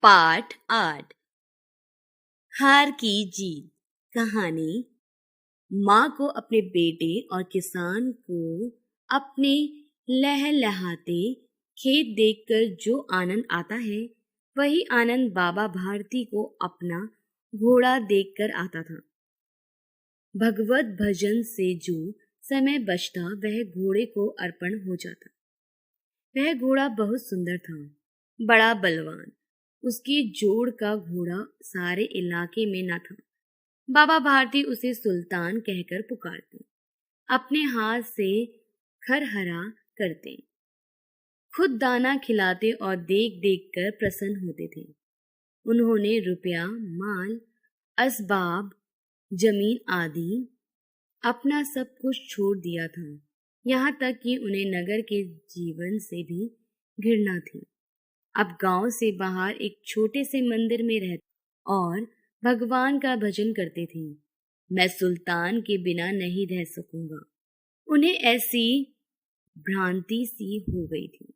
पाठ 8। हार की जीत। कहानी। माँ को अपने बेटे और किसान को अपने लहलहाते खेत देखकर जो आनंद आता है, वही आनंद बाबा भारती को अपना घोड़ा देखकर आता था। भगवत भजन से जो समय बचता वह घोड़े को अर्पण हो जाता। वह घोड़ा बहुत सुंदर था, बड़ा बलवान। उसके जोड़ का घोड़ा सारे इलाके में न था। बाबा भारती उसे सुल्तान कहकर पुकारते, अपने हाथ से खरहरा करते, खुद दाना खिलाते और देख देख कर प्रसन्न होते थे। उन्होंने रुपया, माल, असबाब, जमीन आदि अपना सब कुछ छोड़ दिया था। यहाँ तक कि उन्हें नगर के जीवन से भी घृणा थी। अब गांव से बाहर एक छोटे से मंदिर में रहते और भगवान का भजन करते थे। मैं सुल्तान के बिना नहीं रह सकूंगा। उन्हें ऐसी भ्रांति सी हो गई थी।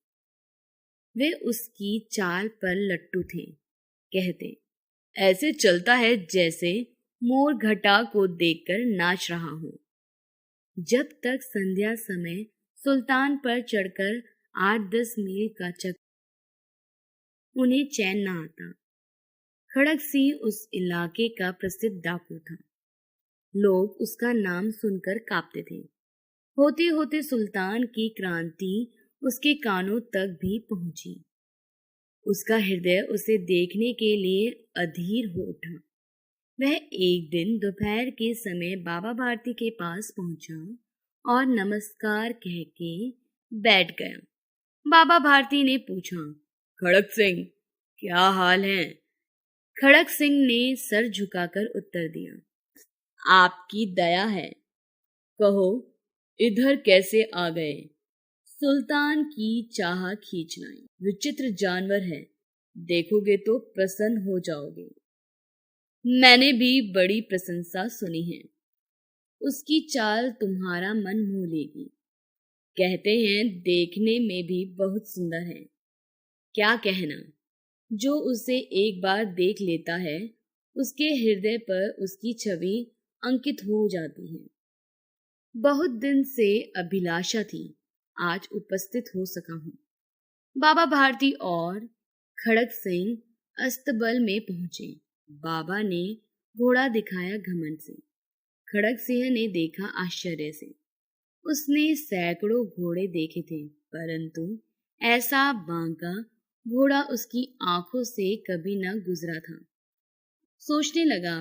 वे उसकी चाल पर लट्टू थे। कहते, ऐसे चलता है जैसे मोर घटा को देखकर नाच रहा हो। जब तक संध्या समय सुल्तान पर चढ़कर 8-10 मील का चक्कर उन्हें चैन न आता। खड़क सिंह उस इलाके का प्रसिद्ध डाकू था। लोग उसका नाम सुनकर कांपते थे। होते होते सुल्तान की क्रांति उसके कानों तक भी पहुंची। उसका हृदय उसे देखने के लिए अधीर हो उठा। वह एक दिन दोपहर के समय बाबा भारती के पास पहुंचा और नमस्कार कह के बैठ गया। बाबा भारती ने पूछा, खड़क सिंह, क्या हाल है? खड़क सिंह ने सर झुकाकर उत्तर दिया, आपकी दया है। कहो, इधर कैसे आ गए? सुल्तान की चाह खींच लाई। विचित्र जानवर है, देखोगे तो प्रसन्न हो जाओगे। मैंने भी बड़ी प्रशंसा सुनी है। उसकी चाल तुम्हारा मन मोह लेगी। कहते हैं देखने में भी बहुत सुंदर है। क्या कहना, जो उसे एक बार देख लेता है, उसके हृदय पर उसकी छवि अंकित हो जाती है। बहुत दिन से अभिलाषा थी, आज उपस्थित हो सका हूँ। बाबा भारती और खड़क सिंह अस्तबल में पहुंचे। बाबा ने घोड़ा दिखाया घमंड से। खड़क सिंह ने देखा आश्चर्य से। उसने सैकड़ों घोड़े देखे थे, परंतु ऐसा बांका घोड़ा उसकी आंखों से कभी न गुजरा था। सोचने लगा,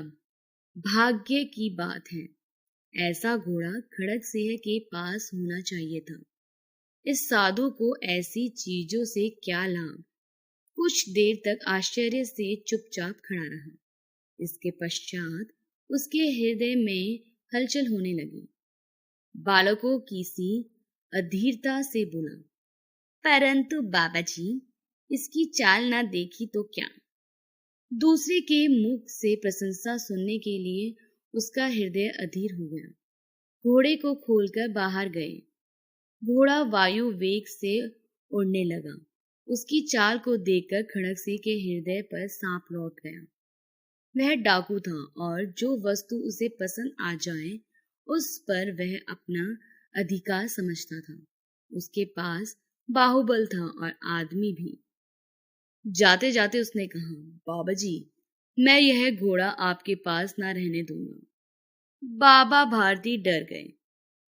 भाग्य की बात है, ऐसा घोड़ा खड़क सिंह के पास होना चाहिए था। इस साधु को ऐसी चीजों से क्या लाभ? कुछ देर तक आश्चर्य से चुपचाप खड़ा रहा। इसके पश्चात उसके हृदय में हलचल होने लगी। बालकों की सी अधीरता से बोला, परंतु बाबा जी, इसकी चाल ना देखी तो क्या? दूसरे के मुख से प्रशंसा सुनने के लिए उसका हृदय अधीर हो गया। घोड़े को खोलकर बाहर गए। घोड़ा वायु वेग से उड़ने लगा। उसकी चाल को देखकर खड़क सिंह के हृदय पर सांप लौट गया। वह डाकू था और जो वस्तु उसे पसंद आ जाए उस पर वह अपना अधिकार समझता था। उसके पास बाहुबल था और आदमी भी। जाते जाते उसने कहा, बाबा जी, मैं यह घोड़ा आपके पास ना रहने दूंगा। बाबा भारती डर गए।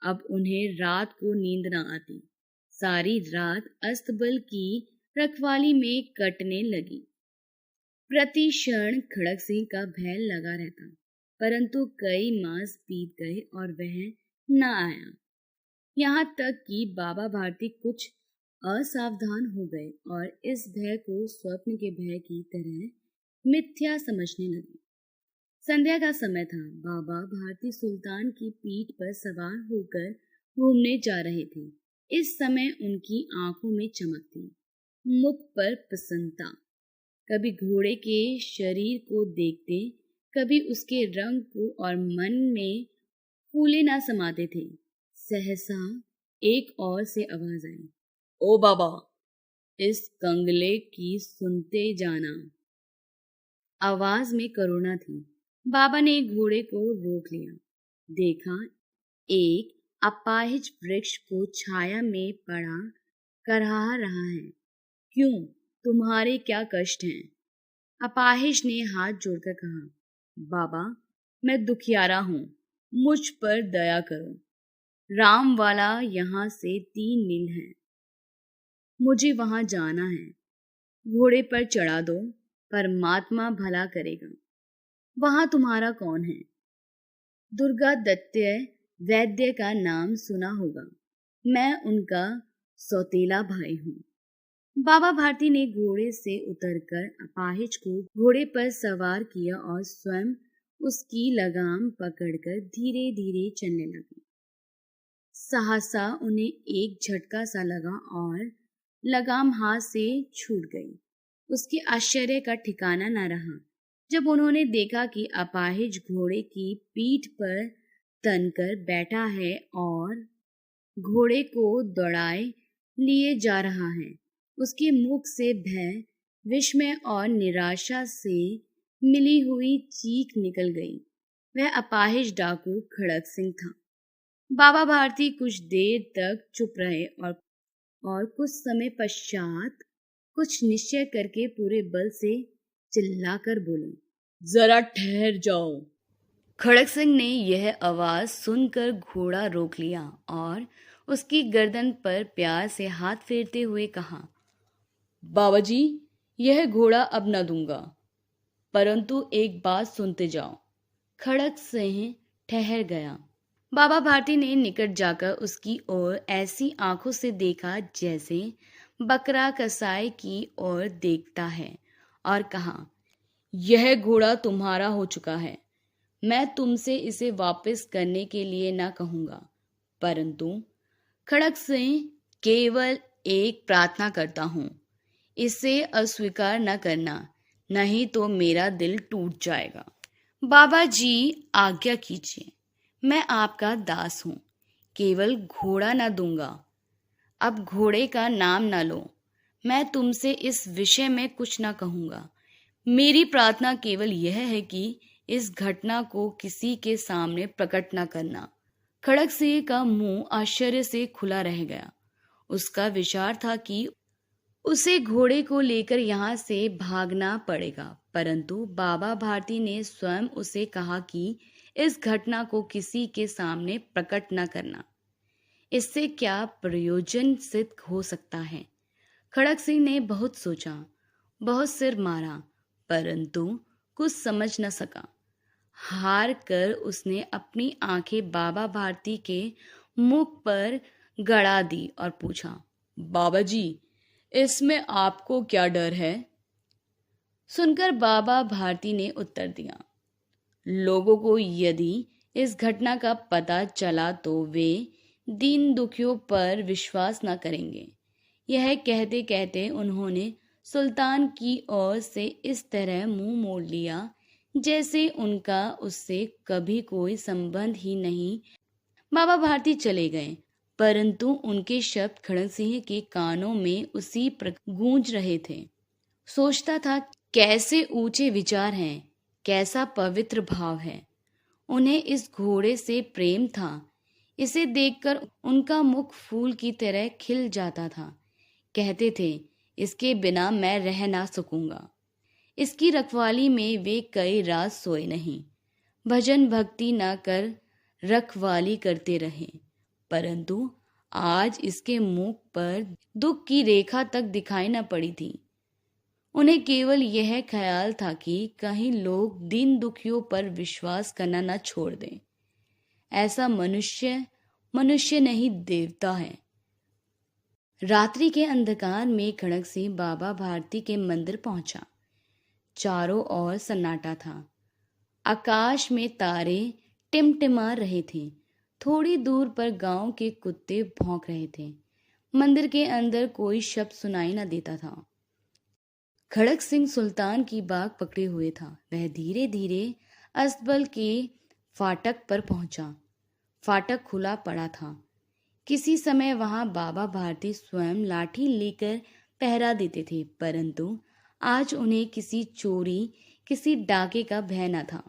अब उन्हें रात को नींद न आती। सारी रात अस्तबल की रखवाली में कटने लगी। प्रति क्षण खड़क सिंह का भय लगा रहता, परंतु कई मास बीत गए और वह न आया। यहाँ तक कि बाबा भारती कुछ असावधान हो गए और इस भय को स्वप्न के भय की तरह मिथ्या समझने लगे। संध्या का समय था। बाबा भारती सुल्तान की पीठ पर सवार होकर घूमने जा रहे थे। इस समय उनकी आंखों में चमक थी, मुख पर प्रसन्नता। कभी घोड़े के शरीर को देखते, कभी उसके रंग को, और मन में फूले ना समाते थे। सहसा एक और से आवाज आई, ओ बाबा, इस कंगले की सुनते जाना। आवाज में करुणा थी। बाबा ने घोड़े को रोक लिया। देखा, एक अपाहिज वृक्ष को छाया में पड़ा करहा रहा है। क्यों, तुम्हारे क्या कष्ट हैं? अपाहिज ने हाथ जोड़कर कहा, बाबा, मैं दुखियारा हूं, मुझ पर दया करो। रामवाला यहाँ से 3 मील है, मुझे वहां जाना है। घोड़े पर चढ़ा दो, परमात्मा भला करेगा। वहां तुम्हारा कौन है? दुर्गा दत्त वैद्य का नाम सुना होगा, मैं उनका सौतेला भाई हूँ। बाबा भारती ने घोड़े से उतरकर अपाहिज को घोड़े पर सवार किया और स्वयं उसकी लगाम पकड़कर धीरे धीरे चलने लगे। सहसा उन्हें एक झटका सा लगा और लगाम हाथ से छूट गई। उसके आश्चर्य का ठिकाना न रहा जब उन्होंने देखा कि अपाहिज घोड़े की पीठ पर तनकर बैठा है और घोड़े को दौड़ाए लिए जा रहा है। उसके मुख से भय, विस्मय और निराशा से मिली हुई चीख निकल गई। वह अपाहिज डाकू खड़क सिंह था। बाबा भारती कुछ देर तक चुप रहे और कुछ समय पश्चात कुछ निश्चय करके पूरे बल से चिल्लाकर बोले, जरा ठहर जाओ। खड़क सिंह ने यह आवाज सुनकर घोड़ा रोक लिया और उसकी गर्दन पर प्यार से हाथ फेरते हुए कहा, बाबा जी, यह घोड़ा अब न दूंगा, परंतु एक बात सुनते जाओ। खड़क सिंह ठहर गया। बाबा भारती ने निकट जाकर उसकी ओर ऐसी आंखों से देखा जैसे बकरा कसाई की ओर देखता है और कहा, यह घोड़ा तुम्हारा हो चुका है। मैं तुमसे इसे वापस करने के लिए ना कहूंगा, परंतु खड़क सिंह, केवल एक प्रार्थना करता हूं, इसे अस्वीकार न करना, नहीं तो मेरा दिल टूट जाएगा। बाबा जी, आज्ञा कीजिए, मैं आपका दास हूं, केवल घोड़ा न दूंगा। अब घोड़े का नाम न लो। मैं तुमसे इस विषय में कुछ न कहूंगा। मेरी प्रार्थना केवल यह है कि इस घटना को किसी के सामने प्रकट न करना। खड़क सिंह का मुंह आश्चर्य से खुला रह गया। उसका विचार था कि उसे घोड़े को लेकर यहाँ से भागना पड़ेगा, परंतु बाबा भारती ने स्वयं उसे कहा कि इस घटना को किसी के सामने प्रकट न करना। इससे क्या प्रयोजन सिद्ध हो सकता है? खड़क सिंह ने बहुत सोचा, बहुत सिर मारा, परंतु कुछ समझ न सका। हार कर उसने अपनी आंखें बाबा भारती के मुख पर गड़ा दी और पूछा, बाबा जी, इसमें आपको क्या डर है? सुनकर बाबा भारती ने उत्तर दिया, लोगों को यदि इस घटना का पता चला तो वे दीन दुखियों पर विश्वास न करेंगे। यह कहते कहते उन्होंने सुल्तान की ओर से इस तरह मुंह मोड़ लिया जैसे उनका उससे कभी कोई संबंध ही नहीं। बाबा भारती चले गए, परंतु उनके शब्द खड़क सिंह के कानों में उसी प्रकार गूंज रहे थे। सोचता था, कैसे ऊंचे विचार हैं, कैसा पवित्र भाव है। उन्हें इस घोड़े से प्रेम था। इसे देखकर उनका मुख फूल की तरह खिल जाता था। कहते थे, इसके बिना मैं रह ना सकूंगा। इसकी रखवाली में वे कई रात सोए नहीं, भजन भक्ति न कर रखवाली करते रहे, परंतु आज इसके मुख पर दुख की रेखा तक दिखाई न पड़ी थी। उन्हें केवल यह ख्याल था कि कहीं लोग दीन दुखियों पर विश्वास करना न छोड़ दें। ऐसा मनुष्य नहीं, देवता है। रात्रि के अंधकार में खड़क सिंह बाबा भारती के मंदिर पहुंचा। चारों ओर सन्नाटा था। आकाश में तारे टिमटिमा रहे थे। थोड़ी दूर पर गांव के कुत्ते भौंक रहे थे। मंदिर के अंदर कोई शब्द सुनाई न देता था। खड़क सिंह सुल्तान की बाग पकड़े हुए था। वह धीरे धीरे अस्तबल के फाटक पर पहुंचा। फाटक खुला पड़ा था। किसी समय वहां बाबा भारती स्वयं लाठी लेकर पहरा देते थे, परंतु आज उन्हें किसी चोरी किसी डाके का भय न था।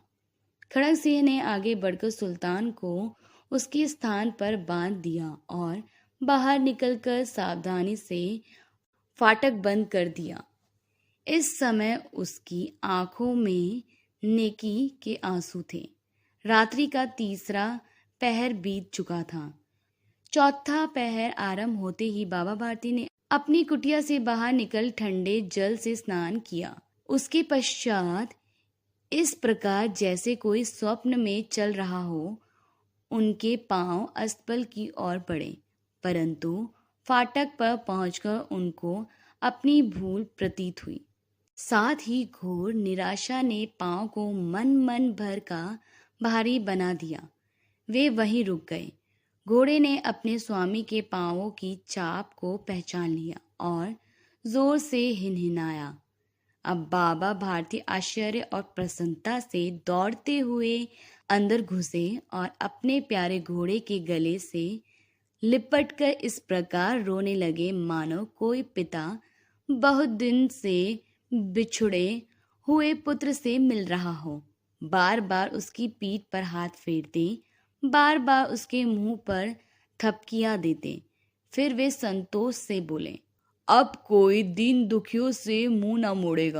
खड़ग सिंह ने आगे बढ़कर सुल्तान को उसके स्थान पर बांध दिया और बाहर निकलकर सावधानी से फाटक बंद कर दिया। इस समय उसकी आंखों में नेकी के आंसू थे। रात्रि का तीसरा पहर बीत चुका था। चौथा पहर आरंभ होते ही बाबा भारती ने अपनी कुटिया से बाहर निकल ठंडे जल से स्नान किया। उसके पश्चात इस प्रकार जैसे कोई स्वप्न में चल रहा हो, उनके पांव अस्तबल की ओर बढ़े, परंतु फाटक पर पहुंचकर उनको अपनी भूल प्रतीत हुई। साथ ही घोर निराशा ने पांव को मन भर का भारी बना दिया। वे वहीं रुक गए। घोड़े ने अपने स्वामी के पांवों की चाप को पहचान लिया और जोर से हिनहिनाया। अब बाबा भारती आश्चर्य और प्रसन्नता से दौड़ते हुए अंदर घुसे और अपने प्यारे घोड़े के गले से लिपटकर इस प्रकार रोने लगे मानो कोई पिता बहुत दिन से बिछुड़े हुए पुत्र से मिल रहा हो। बार बार उसकी पीठ पर हाथ फेरते, बार बार उसके मुंह पर थपकियां देते। फिर वे संतोष से बोले, अब कोई दीन दुखियों से मुंह न मोड़ेगा।